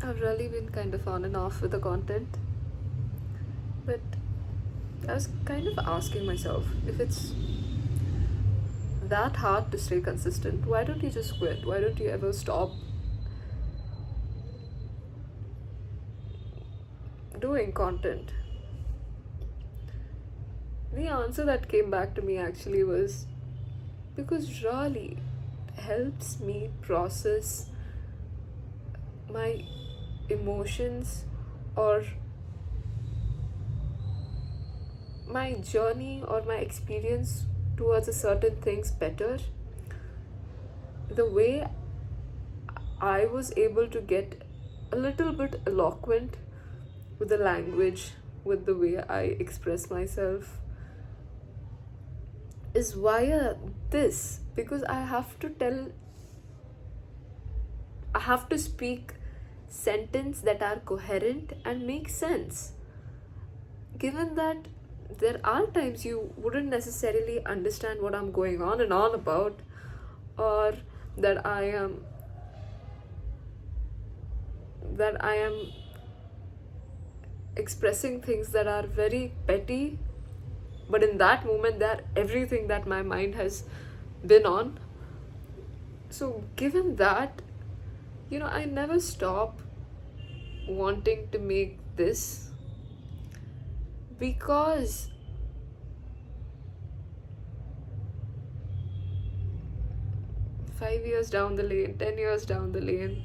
I've really been kind of on and off with the content, but I was kind of asking myself, if it's that hard to stay consistent, why don't you just quit? Why don't you ever stop doing content? The answer that came back to me actually was because really it helps me process my emotions or my journey or my experience towards a certain things better. The way I was able to get a little bit eloquent with the language, with the way I express myself, is via this, because I have to speak sentence that are coherent and make sense. Given that there are times you wouldn't necessarily understand what I'm going on and on about, or that I am expressing things that are very petty, but in that moment they're everything that my mind has been on. So given that, I never stop wanting to make this, because 5 years down the lane, 10 years down the lane,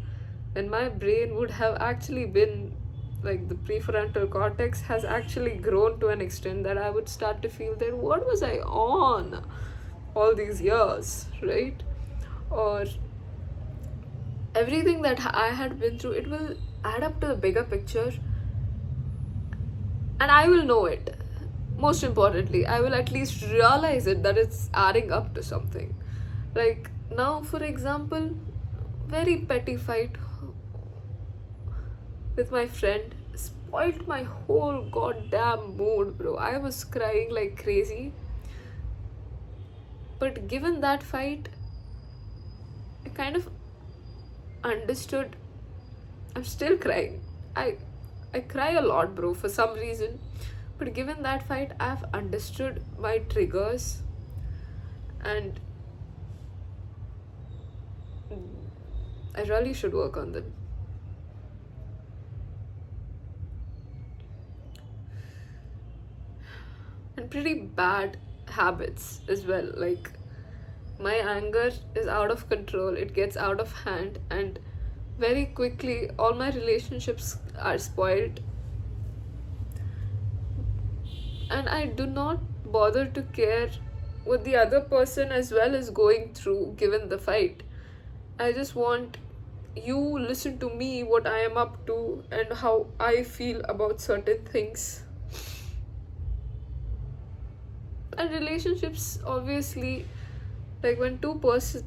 when my brain would have actually been like, the prefrontal cortex has actually grown to an extent that I would start to feel that what was I on all these years, right? Or everything that I had been through, it will add up to the bigger picture, and I will know it. Most importantly, I will at least realize it, that it's adding up to something. Like now, for example, very petty fight with my friend spoiled my whole goddamn mood, bro. I was crying like crazy. But given that fight, I kind of understood. I'm still crying. I cry a lot, bro, for some reason. But given that fight, I've understood my triggers, and I really should work on them. And pretty bad habits as well. Like, my anger is out of control, it gets out of hand, and very quickly all my relationships are spoiled. And I do not bother to care what the other person as well is going through given the fight. I just want you listen to me, what I am up to, and how I feel about certain things. And relationships, obviously, like when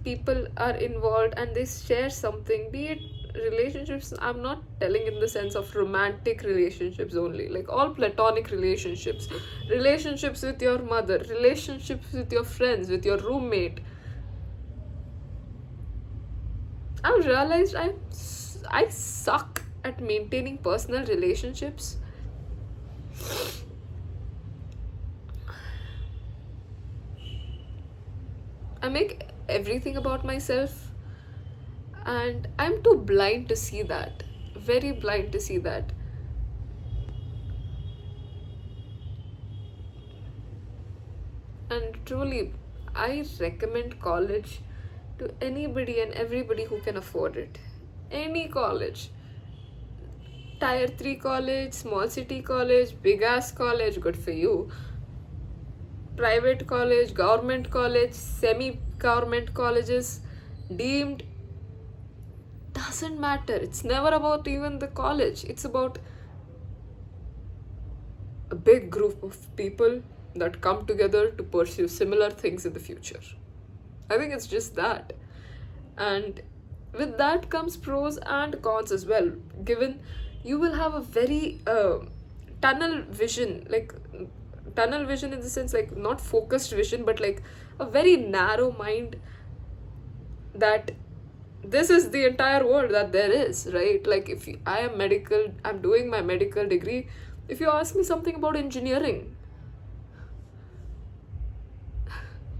people are involved and they share something, be it relationships, I'm not telling in the sense of romantic relationships only, like all platonic relationships, relationships with your mother, relationships with your friends, with your roommate. I've realized I suck at maintaining personal relationships. I make everything about myself, and I'm too blind to see that. Very blind to see that. And truly, I recommend college to anybody and everybody who can afford it. Any college. Tier 3 college, small city college, big ass college, good for you. Private college, government college, semi government colleges, deemed, doesn't matter. It's never about even the college, it's about a big group of people that come together to pursue similar things in the future. I think it's just that. And with that comes pros and cons as well. Given you will have a very tunnel vision, like tunnel vision in the sense, like not focused vision, but like a very narrow mind that this is the entire world that there is, right? Like, if I am medical, I'm doing my medical degree. If you ask me something about engineering,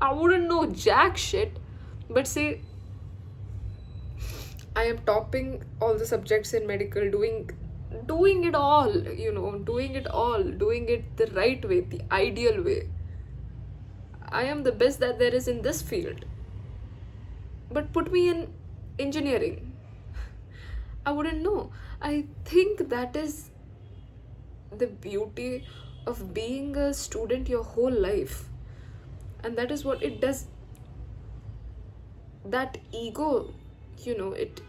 I wouldn't know jack shit. But say I am topping all the subjects in medical, doing it all, doing it the right way, the ideal way. I am the best that there is in this field. But put me in engineering, I wouldn't know. I think that is the beauty of being a student your whole life. And that is what it does. That ego, it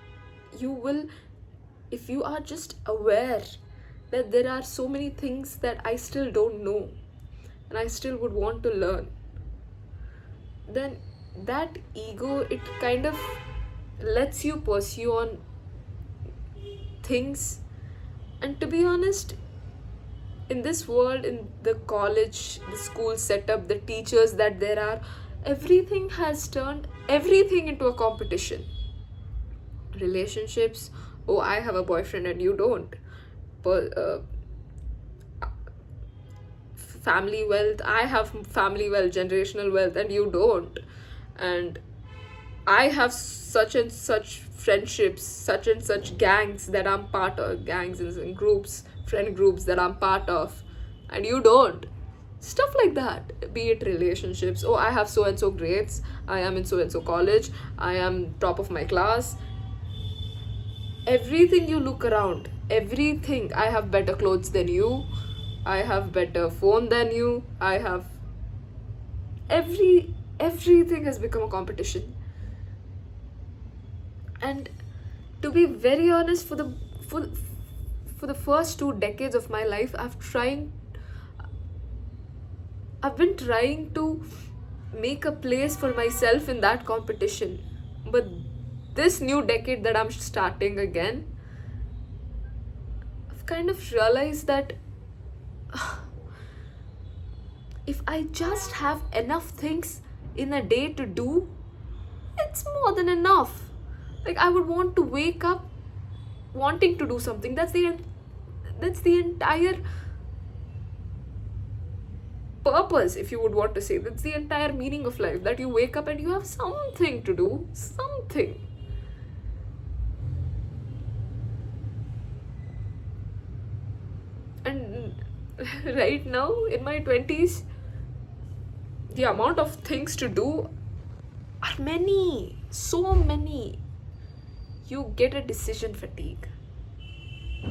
you will, if you are just aware that there are so many things that I still don't know and I still would want to learn, then that ego, it kind of lets you pursue on things. And to be honest, in this world, in the college, the school setup, the teachers that there are, everything has turned everything into a competition. Relationships, oh, I have a boyfriend and you don't. Family wealth, I have family wealth, generational wealth, and you don't. And I have such and such friendships, such and such gangs that I'm part of, gangs and groups, friend groups that I'm part of, and you don't. Stuff like that. Be it relationships. Oh, I have so and so grades. I am in so and so college. I am top of my class. Everything you look around, everything. I have better clothes than you. I have better phone than you. I have everything has become a competition. And to be very honest, for the first 2 decades of my life, I've been trying to make a place for myself in that competition. But this new decade that I'm starting again, I've kind of realized that if I just have enough things in a day to do, it's more than enough. Like, I would want to wake up wanting to do something. That's the entire purpose, if you would want to say. That's the entire meaning of life, that you wake up and you have something to do, something. And right now in my 20s, the amount of things to do are many, so many. You get a decision fatigue.